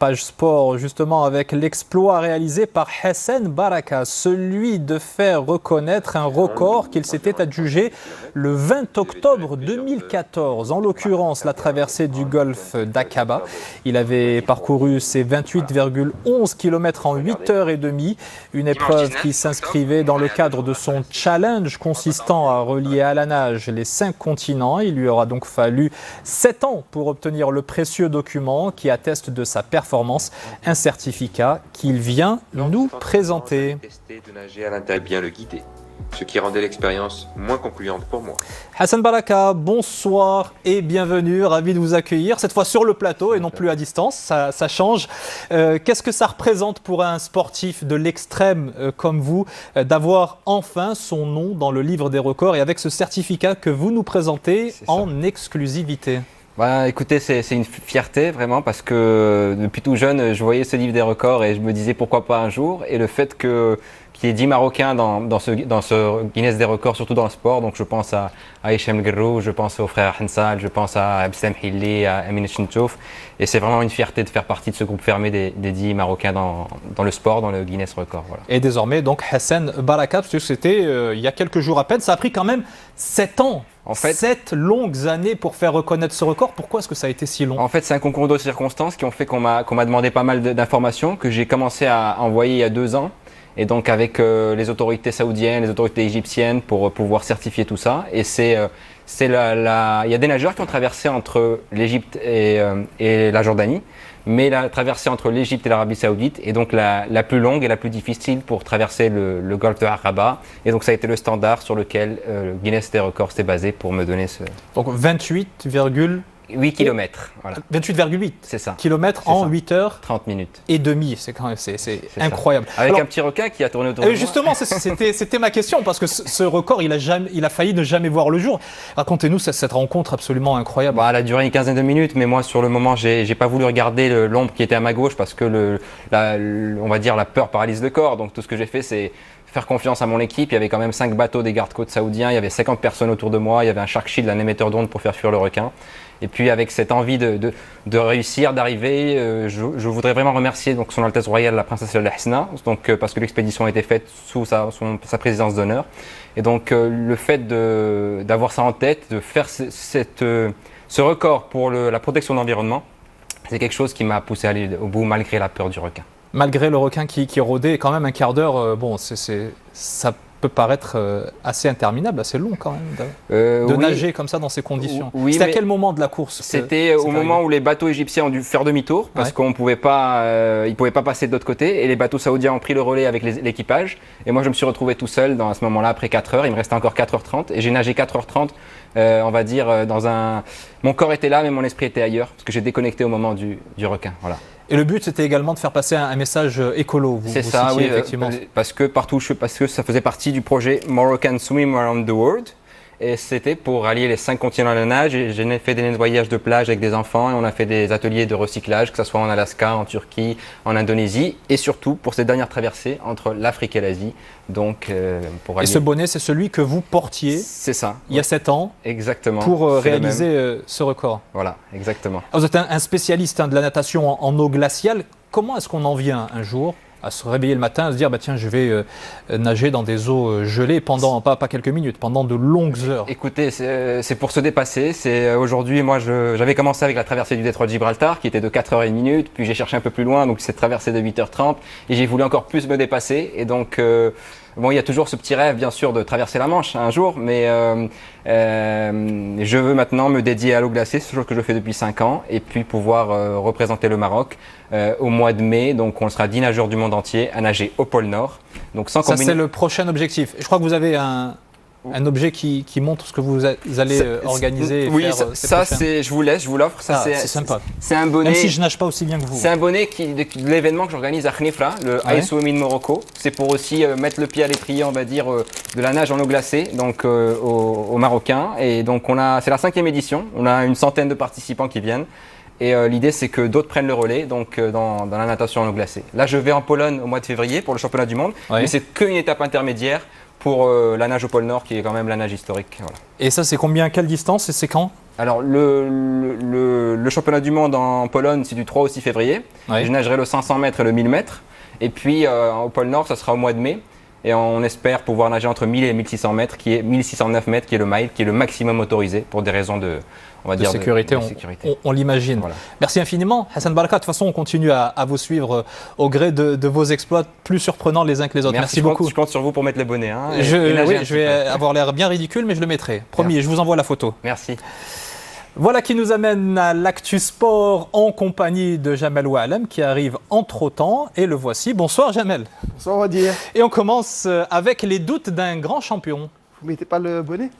Page sport justement avec l'exploit réalisé par Hassan Baraka, celui de faire reconnaître un record qu'il s'était adjugé le 20 octobre 2014, en l'occurrence la traversée du golfe d'Aqaba. Il avait parcouru ses 28,11 km en 8h30, une épreuve qui s'inscrivait dans le cadre de son challenge consistant à relier à la nage les 5 continents. Il lui aura donc fallu 7 ans pour obtenir le précieux document qui atteste de sa performance, un certificat qu'il vient nous présenter. De nager à l'intérieur, bien le guider, ce qui rendait l'expérience moins concluante pour moi. Hassan Baraka, bonsoir et bienvenue, ravi de vous accueillir, cette fois sur le plateau et non plus à distance, ça change. Qu'est-ce que ça représente pour un sportif de l'extrême comme vous d'avoir enfin son nom dans le livre des records et avec ce certificat que vous nous présentez en exclusivité? Bah, écoutez, c'est une fierté vraiment parce que depuis tout jeune, je voyais ce livre des records et je me disais pourquoi pas un jour. Et le fait qu'il y ait 10 Marocains dans ce Guinness des records, surtout dans le sport, donc je pense à Hicham Guerrou, je pense au frère Hansal, je pense à Abdeslam Hilli, à Amin Chintouf. Et c'est vraiment une fierté de faire partie de ce groupe fermé des 10 Marocains dans le sport, dans le Guinness record. Voilà. Et désormais, donc Hassan Baraka, parce que c'était il y a quelques jours à peine, ça a pris quand même 7 ans. En fait, 7 longues années pour faire reconnaître ce record. Pourquoi est-ce que ça a été si long? En fait, c'est un concours de circonstances qui ont fait qu'on m'a demandé pas mal d'informations que j'ai commencé à envoyer il y a 2 ans. Et donc avec les autorités saoudiennes, les autorités égyptiennes pour pouvoir certifier tout ça. Et il y a des nageurs qui ont traversé entre l'Égypte et la Jordanie. Mais la traversée entre l'Égypte et l'Arabie Saoudite est donc la plus longue et la plus difficile pour traverser le golfe de Aqaba. Et donc ça a été le standard sur lequel le Guinness des records s'est basé pour me donner ce... Donc 28,8 km. Voilà. 28,8 c'est ça. Kilomètres en 8h30 minutes. Et demie. C'est quand même c'est incroyable. Ça. Avec un petit requin qui a tourné autour de moi. Justement, c'était ma question parce que ce record, il a failli ne jamais voir le jour. Racontez-nous cette rencontre absolument incroyable. Bah, elle a duré une quinzaine de minutes, mais moi sur le moment, j'ai pas voulu regarder l'ombre qui était à ma gauche parce que on va dire la peur paralyse le corps. Donc tout ce que j'ai fait, c'est faire confiance à mon équipe. Il y avait quand même 5 bateaux des gardes-côtes saoudiens, il y avait 50 personnes autour de moi, il y avait un shark shield, un émetteur d'ondes pour faire fuir le requin. Et puis avec cette envie de réussir, d'arriver, je voudrais vraiment remercier donc Son Altesse Royale la Princesse Al Hasna, donc parce que l'expédition a été faite sous sa présidence d'honneur. Et donc le fait d'avoir ça en tête, de faire ce record pour la protection de l'environnement, c'est quelque chose qui m'a poussé à aller au bout malgré la peur du requin. Malgré le requin qui rôdait quand même un quart d'heure, ça peut paraître assez interminable, assez long quand même de nager comme ça dans ces conditions. Oui, c'était à quel moment de la course? C'était au moment où les bateaux égyptiens ont dû faire demi-tour parce qu'on pouvait pas, ils pouvaient pas passer de l'autre côté et les bateaux saoudiens ont pris le relais avec l'équipage. Et moi je me suis retrouvé tout seul à ce moment-là après 4 heures. Il me restait encore 4h30 et j'ai nagé 4h30. On va dire mon corps était là mais mon esprit était ailleurs parce que j'ai déconnecté au moment du requin. Voilà. Et le but, c'était également de faire passer un message écolo. C'est ça, oui, effectivement. Parce que ça faisait partie du projet Moroccan Swim Around the World. Et c'était pour rallier les 5 continents à la nage. J'ai fait des nettoyages de plage avec des enfants et on a fait des ateliers de recyclage, que ce soit en Alaska, en Turquie, en Indonésie et surtout pour cette dernière traversée entre l'Afrique et l'Asie. Donc, pour rallier... Et ce bonnet, c'est celui que vous portiez il y a 7 ans. Exactement. Pour réaliser ce record. Voilà, exactement. Alors, vous êtes un spécialiste de la natation en eau glaciale. Comment est-ce qu'on en vient un jour à se réveiller le matin, à se dire tiens, je vais nager dans des eaux gelées pendant pas quelques minutes, pendant de longues heures? Écoutez, c'est pour se dépasser. Aujourd'hui, moi, j'avais commencé avec la traversée du détroit de Gibraltar qui était de 4h01, puis j'ai cherché un peu plus loin, donc cette traversée de 8h30 et j'ai voulu encore plus me dépasser. Et donc, bon, il y a toujours ce petit rêve, bien sûr, de traverser la Manche un jour, mais je veux maintenant me dédier à l'eau glacée, c'est chose que je fais depuis 5 ans, et puis pouvoir représenter le Maroc au mois de mai. Donc, on sera 10 nageurs du monde entier à nager au pôle Nord. Donc, ça, c'est le prochain objectif. Je crois que vous avez un objet qui montre ce que vous allez organiser. Oui, je vous l'offre. C'est sympa. C'est un bonnet. Même si je nage pas aussi bien que vous. C'est un bonnet de l'événement que j'organise à Khnifra, le Ice Swimming Morocco. C'est pour aussi mettre le pied à l'étrier, on va dire, de la nage en eau glacée, donc aux Marocains. Et donc c'est la 5e édition. On a une centaine de participants qui viennent. Et l'idée, c'est que d'autres prennent le relais donc, dans la natation en eau glacée. Là, je vais en Pologne au mois de février pour le championnat du monde, Oui. mais c'est qu'une étape intermédiaire pour la nage au pôle Nord, qui est quand même la nage historique. Voilà. Et ça, c'est combien, quelle distance et c'est quand? Alors, le championnat du monde en Pologne, c'est du 3 au 6 février. Oui. Je nagerai le 500 mètres et le 1000 mètres. Et puis, au pôle Nord, ça sera au mois de mai. Et on espère pouvoir nager entre 1000 et 1600 mètres, qui est 1609 mètres, qui est le mile, qui est le maximum autorisé pour des raisons de sécurité, de sécurité. on l'imagine. Voilà. Merci infiniment, Hassan Baraka. De toute façon, on continue à vous suivre au gré de vos exploits plus surprenants les uns que les autres. Merci beaucoup. Je compte sur vous pour mettre les bonnets. Hein, et Je nager un petit vais peu. avoir l'air bien ridicule, mais je le mettrai. Promis, je vous envoie la photo. Merci. Voilà qui nous amène à l'actu sport en compagnie de Jamel Oualem qui arrive entre-temps. Et le voici. Bonsoir Jamel. Bonsoir, on va dire. Et on commence avec les doutes d'un grand champion. Vous mettez pas le bonnet?